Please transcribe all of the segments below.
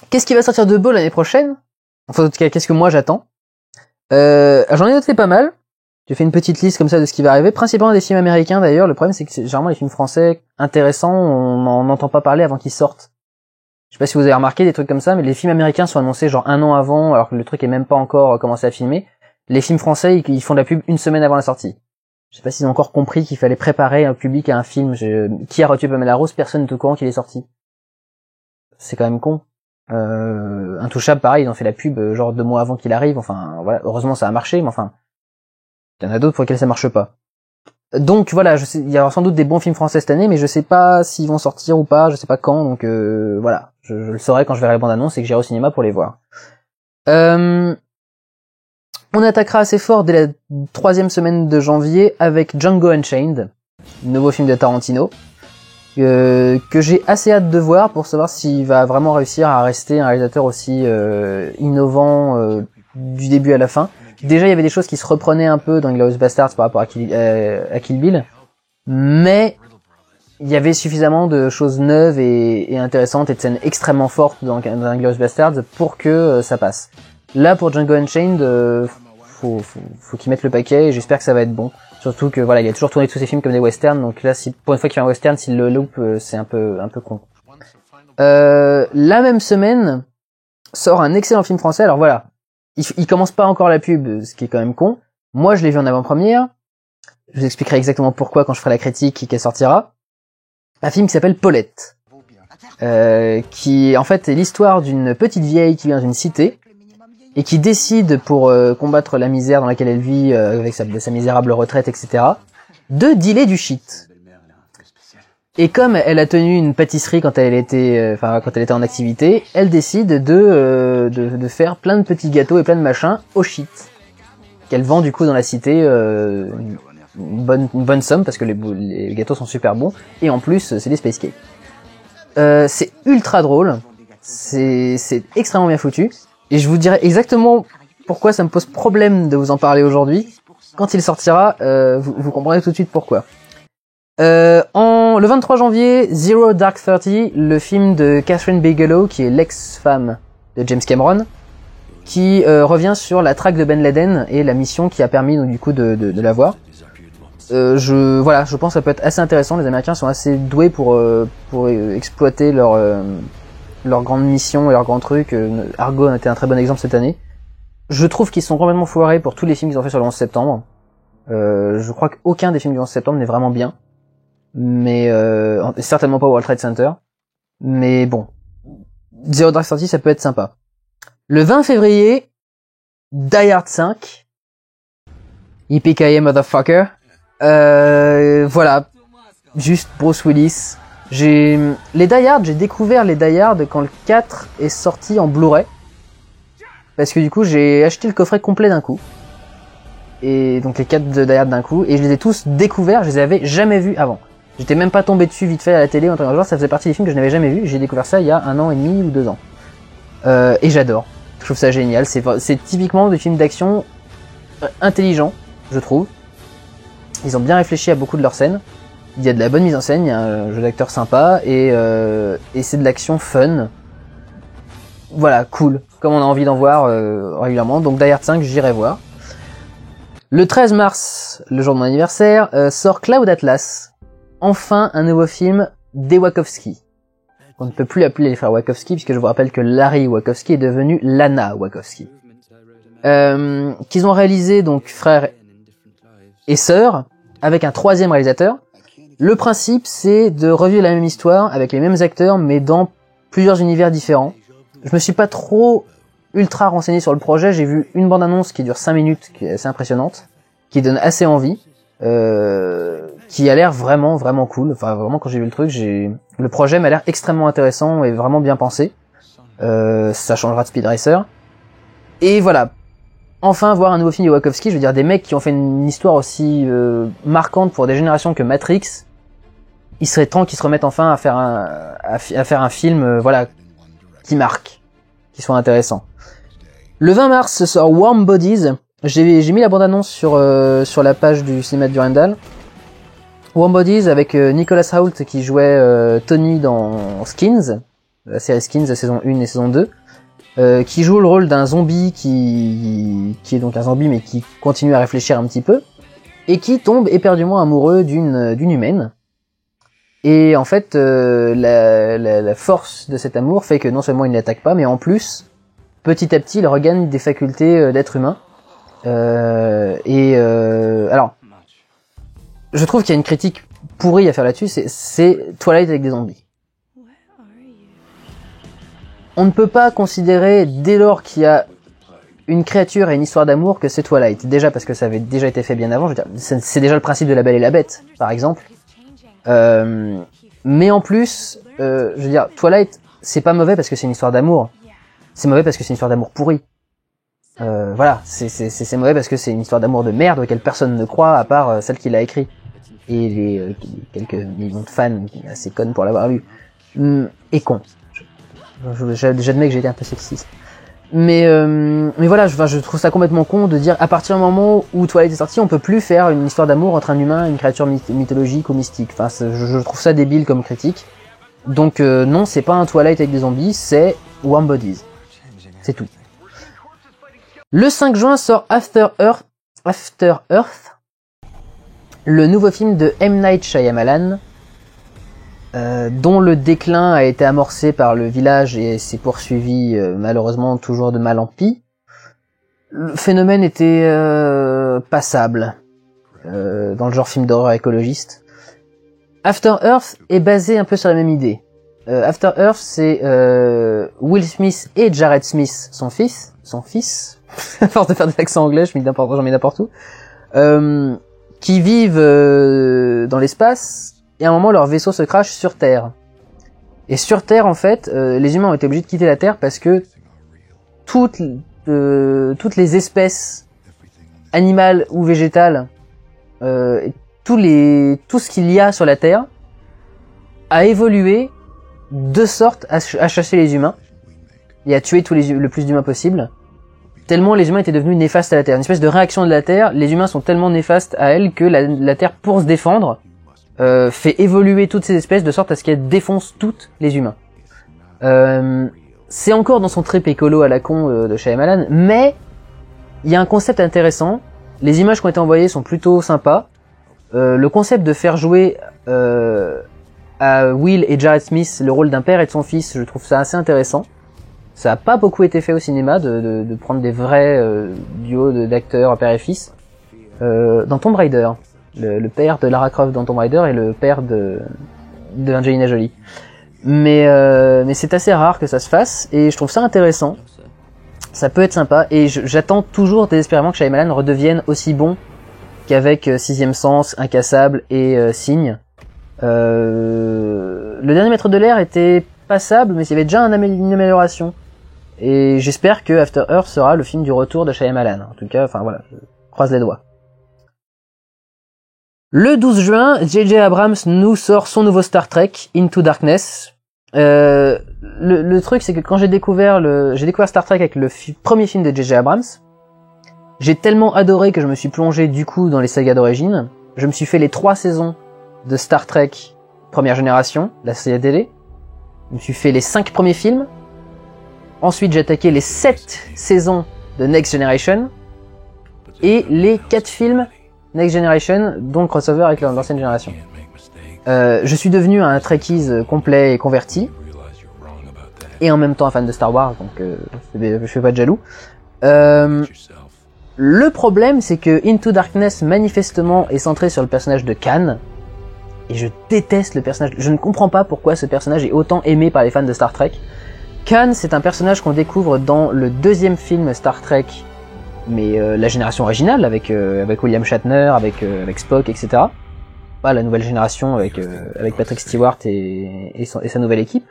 Qu'est-ce qui va sortir de beau l'année prochaine? Enfin, en tout cas, qu'est-ce que moi j'attends? J'en ai noté pas mal. J'ai fait une petite liste comme ça de ce qui va arriver, principalement des films américains d'ailleurs. Le problème c'est que généralement les films français intéressants, on n'en entend pas parler avant qu'ils sortent. Je sais pas si vous avez remarqué des trucs comme ça, mais les films américains sont annoncés genre 1 an avant, alors que le truc est même pas encore commencé à filmer. Les films français, ils font de la pub 1 semaine avant la sortie. Je sais pas s'ils ont encore compris qu'il fallait préparer un public à un film. Qui a retué Pamela Rose? Personne n'est au courant qu'il est sorti. C'est quand même con. Intouchable, pareil, ils ont fait la pub genre 2 mois avant qu'il arrive. Enfin, voilà. Heureusement, ça a marché, mais enfin, il y en a d'autres pour lesquels ça marche pas. Donc voilà, je sais, il y aura sans doute des bons films français cette année, mais je sais pas s'ils vont sortir ou pas, je sais pas quand, donc voilà, je le saurai quand je verrai les bandes annonces et que j'irai au cinéma pour les voir. On attaquera assez fort dès la 3e semaine de janvier avec Django Unchained, nouveau film de Tarantino, que j'ai assez hâte de voir pour savoir s'il va vraiment réussir à rester un réalisateur aussi innovant du début à la fin. Déjà, il y avait des choses qui se reprenaient un peu dans Inglourious Basterds par rapport à Kill Bill, mais il y avait suffisamment de choses neuves et intéressantes et de scènes extrêmement fortes dans Inglourious Basterds pour que ça passe. Là, pour Django Unchained, faut qu'ils mettent le paquet et j'espère que ça va être bon. Surtout que voilà, il a toujours tourné tous ses films comme des westerns, donc là, si pour une fois qu'il fait un western, s'il le loupe, c'est un peu con. La même semaine sort un excellent film français. Alors voilà. Il commence pas encore la pub, ce qui est quand même con. Moi, je l'ai vu en avant-première. Je vous expliquerai exactement pourquoi quand je ferai la critique qu'elle sortira. Un film qui s'appelle Paulette. Qui, en fait, est l'histoire d'une petite vieille qui vient d'une cité et qui décide, pour combattre la misère dans laquelle elle vit, avec sa misérable retraite, etc., de dealer du shit. Et comme elle a tenu une pâtisserie quand elle était en activité, elle décide de faire plein de petits gâteaux et plein de machins au shit. Qu'elle vend du coup dans la cité une bonne somme parce que les gâteaux sont super bons et en plus c'est des space cakes. C'est ultra drôle, c'est extrêmement bien foutu et je vous dirai exactement pourquoi ça me pose problème de vous en parler aujourd'hui. Quand il sortira, vous comprendrez tout de suite pourquoi. Le 23 janvier, Zero Dark Thirty, le film de Catherine Bigelow, qui est l'ex-femme de James Cameron, qui revient sur la traque de Ben Laden et la mission qui a permis donc, du coup de l'avoir. Je pense que ça peut être assez intéressant. Les Américains sont assez doués pour exploiter leur grande mission et leur grand truc. Argo a été un très bon exemple cette année. Je trouve qu'ils sont complètement foirés pour tous les films qu'ils ont fait sur le 11 septembre. Je crois qu'aucun des films du 11 septembre n'est vraiment bien. Mais certainement pas World Trade Center. Mais bon, Zero Dark Thirty, ça peut être sympa. Le 20 février, Die Hard 5. Yippee-ki-yay, motherfucker. Voilà, juste Bruce Willis. Les Die Hard, j'ai découvert les Die Hard quand le 4 est sorti en Blu-ray. Parce que du coup, j'ai acheté le coffret complet d'un coup. Et donc les 4 de Die Hard d'un coup. Et je les ai tous découverts, je les avais jamais vus avant. J'étais même pas tombé dessus vite fait à la télé en tant que genre, ça faisait partie des films que je n'avais jamais vus. J'ai découvert ça il y a 1 an et demi ou 2 ans. Et j'adore. Je trouve ça génial. C'est typiquement des films d'action intelligents, je trouve. Ils ont bien réfléchi à beaucoup de leurs scènes. Il y a de la bonne mise en scène, il y a un jeu d'acteur sympa et c'est de l'action fun. Voilà, cool. Comme on a envie d'en voir régulièrement. Donc Die Hard 5, j'irai voir. Le 13 mars, le jour de mon anniversaire, sort Cloud Atlas. Enfin, un nouveau film des Wachowski. On ne peut plus appeler les frères Wachowski, puisque je vous rappelle que Larry Wachowski est devenu Lana Wachowski. Qu'ils ont réalisé, donc, frères et sœurs, avec un 3e réalisateur. Le principe, c'est de revivre la même histoire, avec les mêmes acteurs, mais dans plusieurs univers différents. Je me suis pas trop ultra renseigné sur le projet, j'ai vu une bande-annonce qui dure 5 minutes, qui est assez impressionnante, qui donne assez envie. Qui a l'air vraiment cool. Enfin vraiment quand j'ai vu le truc, le projet m'a l'air extrêmement intéressant et vraiment bien pensé. Ça changera de Speed Racer. Et voilà. Enfin voir un nouveau film de Wachowski, je veux dire des mecs qui ont fait une histoire aussi marquante pour des générations que Matrix. Il serait temps qu'ils se remettent enfin à faire un film voilà qui marque, qui soit intéressant. Le 20 mars sort Warm Bodies. J'ai mis la bande-annonce sur la page du cinéma de Durandal. Warm Bodies avec Nicholas Hoult qui jouait Tony dans Skins la série Skins, la saison 1 et saison 2, qui joue le rôle d'un zombie qui est donc un zombie mais qui continue à réfléchir un petit peu, et qui tombe éperdument amoureux d'une humaine. Et en fait, la force de cet amour fait que non seulement il ne l'attaque pas, mais en plus, petit à petit, il regagne des facultés d'être humain. Alors, je trouve qu'il y a une critique pourrie à faire là-dessus, c'est Twilight avec des zombies. On ne peut pas considérer, dès lors qu'il y a une créature et une histoire d'amour, que c'est Twilight. Déjà parce que ça avait déjà été fait bien avant, je veux dire, c'est déjà le principe de La Belle et la Bête, par exemple. Mais en plus, je veux dire, Twilight, c'est pas mauvais parce que c'est une histoire d'amour. C'est mauvais parce que c'est une histoire d'amour pourrie. Voilà, c'est mauvais parce que c'est une histoire d'amour de merde auquel personne ne croit à part celle qui l'a écrit. Et les quelques millions de fans assez connes pour l'avoir lu. Et con. J'admets que j'ai été un peu sexiste. Mais voilà, je trouve ça complètement con de dire à partir du moment où Twilight est sorti, on peut plus faire une histoire d'amour entre un humain et une créature mythologique ou mystique. Enfin, je trouve ça débile comme critique. Donc non, c'est pas un Twilight avec des zombies, c'est Warm Bodies. C'est tout. Le 5 juin sort After Earth, le nouveau film de M. Night Shyamalan, dont le déclin a été amorcé par Le Village et s'est poursuivi malheureusement toujours de mal en pis. Le phénomène était passable dans le genre film d'horreur écologiste. After Earth est basé un peu sur la même idée. After Earth, c'est Will Smith et Jared Smith, son fils, à force de faire des accents anglais, j'en mets n'importe où, qui vivent dans l'espace, et à un moment leur vaisseau se crache sur Terre. Et sur Terre, en fait, les humains ont été obligés de quitter la Terre parce que toutes les espèces animales ou végétales, tout ce qu'il y a sur la Terre, a évolué de sorte à chasser les humains et à tuer le plus d'humains possible, tellement les humains étaient devenus néfastes à la Terre. Une espèce de réaction de la Terre, les humains sont tellement néfastes à elle que la Terre, pour se défendre, fait évoluer toutes ces espèces de sorte à ce qu'elles défoncent toutes les humains. C'est encore dans son trip écolo à la con de Shyamalan, mais il y a un concept intéressant, les images qui ont été envoyées sont plutôt sympas, le concept de faire jouer à Will et Jared Smith le rôle d'un père et de son fils, je trouve ça assez intéressant. Ça a pas beaucoup été fait au cinéma de prendre des vrais duos d'acteurs père et fils. Dans Tomb Raider, le père de Lara Croft dans Tomb Raider et le père de Angelina Jolie. Mais c'est assez rare que ça se fasse et je trouve ça intéressant. Ça peut être sympa et j'attends toujours désespérément que Shyamalan redevienne aussi bon qu'avec Sixième Sens, Incassable et Signe. Le dernier Maître de l'air était passable, mais il y avait déjà une amélioration. Et j'espère que After Earth sera le film du retour de Shyamalan. En tout cas, enfin voilà, je croise les doigts. Le 12 juin, J.J. Abrams nous sort son nouveau Star Trek, Into Darkness. Le truc, c'est que quand j'ai découvert Star Trek avec le premier film de J.J. Abrams, j'ai tellement adoré que je me suis plongé du coup dans les sagas d'origine. Je me suis fait les 3 saisons de Star Trek première génération, la série télé. Je me suis fait les 5 premiers films. Ensuite, j'ai attaqué les 7 saisons de Next Generation et les 4 films Next Generation, dont le crossover avec l'ancienne génération. Je suis devenu un Trekkies complet et converti, et en même temps un fan de Star Wars, donc je fais pas de jaloux. Le problème, c'est que Into Darkness, manifestement, est centré sur le personnage de Khan, et je déteste le personnage. Je ne comprends pas pourquoi ce personnage est autant aimé par les fans de Star Trek. Khan, c'est un personnage qu'on découvre dans le 2e film Star Trek, mais la génération originale, avec William Shatner, avec Spock, etc. Pas la nouvelle génération avec Patrick Stewart et sa nouvelle équipe.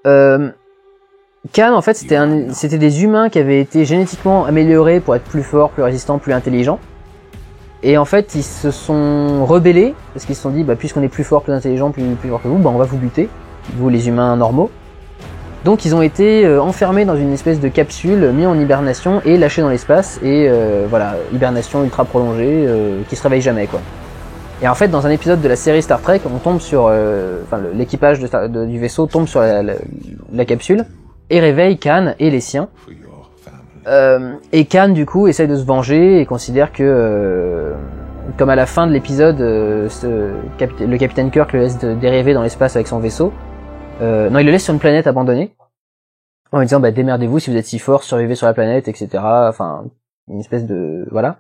Khan, en fait, c'était des humains qui avaient été génétiquement améliorés pour être plus forts, plus résistants, plus intelligents. Et en fait, ils se sont rebellés, parce qu'ils se sont dit, puisqu'on est plus fort, plus intelligent, plus fort que vous, on va vous buter, vous les humains normaux. Donc ils ont été enfermés dans une espèce de capsule, mis en hibernation et lâchés dans l'espace, et voilà, hibernation ultra prolongée, qui se réveille jamais, quoi. Et en fait, dans un épisode de la série Star Trek, on tombe sur, l'équipage du vaisseau tombe sur la capsule et réveille Khan et les siens. Et Khan, du coup, essaye de se venger et considère que, comme à la fin de l'épisode, le capitaine Kirk le laisse dériver dans l'espace avec son vaisseau. Non, il le laisse sur une planète abandonnée, en lui disant, démerdez-vous si vous êtes si fort, survivez sur la planète, etc. Enfin, une espèce de... Voilà.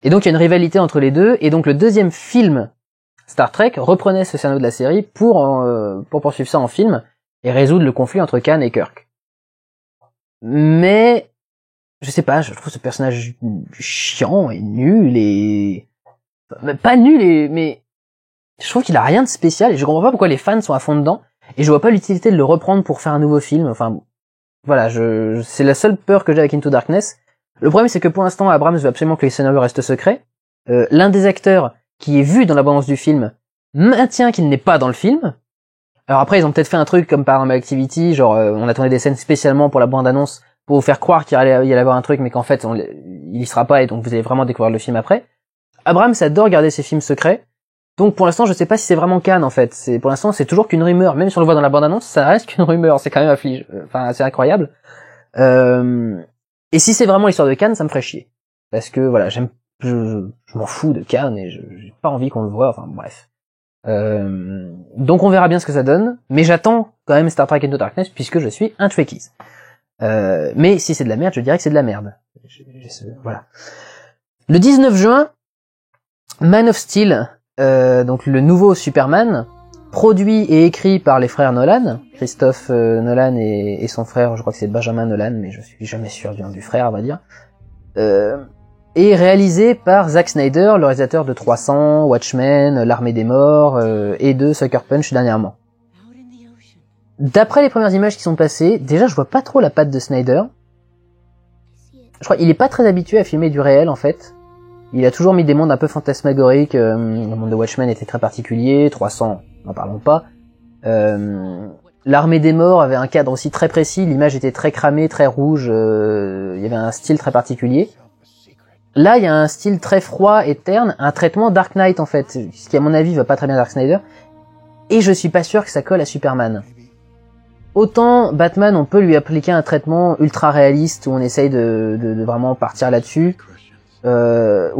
Et donc, il y a une rivalité entre les deux, et donc le deuxième film Star Trek reprenait ce scénario de la série pour poursuivre ça en film, et résoudre le conflit entre Khan et Kirk. Mais, je sais pas, je trouve ce personnage chiant et nul et... Pas nul, mais je trouve qu'il a rien de spécial, et je comprends pas pourquoi les fans sont à fond dedans, et je vois pas l'utilité de le reprendre pour faire un nouveau film. Enfin, voilà, c'est la seule peur que j'ai avec Into Darkness. Le problème, c'est que pour l'instant, Abrams veut absolument que les scénarios restent secrets. L'un des acteurs qui est vu dans la bande-annonce du film maintient qu'il n'est pas dans le film. Alors après, ils ont peut-être fait un truc comme Paranormal Activity, genre on a tourné des scènes spécialement pour la bande-annonce pour vous faire croire qu'il y allait avoir un truc, mais qu'en fait, il y sera pas, et donc vous allez vraiment découvrir le film après. Abrams adore garder ses films secrets. Donc pour l'instant, je sais pas si c'est vraiment Khan en fait. Pour l'instant, c'est toujours qu'une rumeur. Même si on le voit dans la bande-annonce, ça reste qu'une rumeur. C'est quand même c'est incroyable. Et si c'est vraiment l'histoire de Khan, ça me ferait chier. Parce que voilà, je m'en fous de Khan et j'ai pas envie qu'on le voit. Enfin bref. Donc on verra bien ce que ça donne. Mais j'attends quand même Star Trek Into Darkness puisque je suis un Trekkie. Mais si c'est de la merde, je dirais que c'est de la merde. Voilà. Le 19 juin, Man of Steel. Donc le nouveau Superman, produit et écrit par les frères Nolan, Christophe Nolan et son frère, je crois que c'est Benjamin Nolan, mais je suis jamais sûr du nom du frère, on va dire, et réalisé par Zack Snyder, le réalisateur de 300, Watchmen, L'Armée des Morts, et de Sucker Punch dernièrement. D'après les premières images qui sont passées, déjà je vois pas trop la patte de Snyder. Je crois qu'il est pas très habitué à filmer du réel en fait. Il a toujours mis des mondes un peu fantasmagoriques. Le monde de Watchmen était très particulier. 300, n'en parlons pas. L'Armée des Morts avait un cadre aussi très précis. L'image était très cramée, très rouge. Il y avait un style très particulier. Là, il y a un style très froid et terne. Un traitement Dark Knight, en fait. Ce qui, à mon avis, va pas très bien à Zack Snyder. Et je suis pas sûr que ça colle à Superman. Autant Batman, on peut lui appliquer un traitement ultra réaliste où on essaye de vraiment partir là-dessus. Où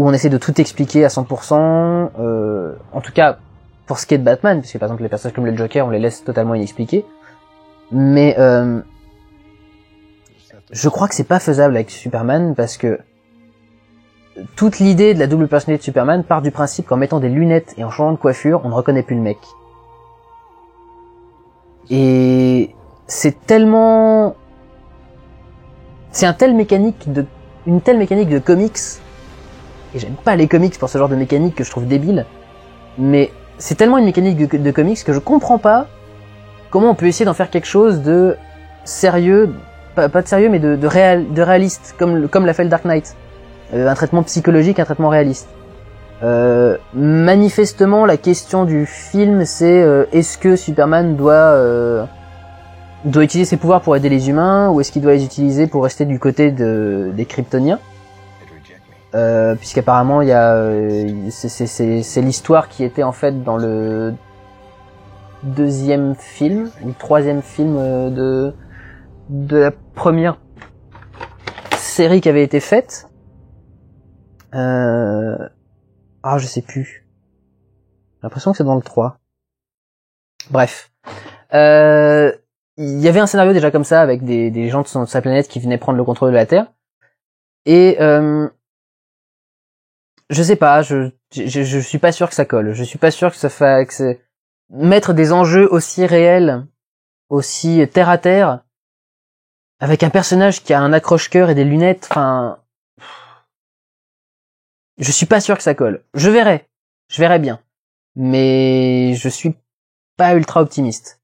on essaie de tout expliquer à 100%, en tout cas pour ce qui est de Batman, puisque par exemple les personnages comme le Joker on les laisse totalement inexpliqués, mais je crois que c'est pas faisable avec Superman parce que toute l'idée de la double personnalité de Superman part du principe qu'en mettant des lunettes et en changeant de coiffure on ne reconnaît plus le mec. Et c'est une telle mécanique de comics. Et j'aime pas les comics pour ce genre de mécanique que je trouve débile, mais c'est tellement une mécanique de comics que je comprends pas comment on peut essayer d'en faire quelque chose de sérieux, pas de sérieux, mais de réaliste, comme l'a fait le Dark Knight. Un traitement psychologique, un traitement réaliste. Manifestement, la question du film, c'est est-ce que Superman doit utiliser ses pouvoirs pour aider les humains, ou est-ce qu'il doit les utiliser pour rester du côté des Kryptoniens? Puisqu'apparemment il y a c'est l'histoire qui était en fait dans le deuxième film ou le troisième film de la première série qui avait été faite. Je sais plus. J'ai l'impression que c'est dans le 3. Bref. Il y avait un scénario déjà comme ça avec des gens de sa planète qui venaient prendre le contrôle de la Terre. Et je sais pas, je suis pas sûr que ça colle. Je suis pas sûr que mettre des enjeux aussi réels, aussi terre à terre, avec un personnage qui a un accroche-cœur et des lunettes, enfin, je suis pas sûr que ça colle. Je verrai bien, mais je suis pas ultra optimiste.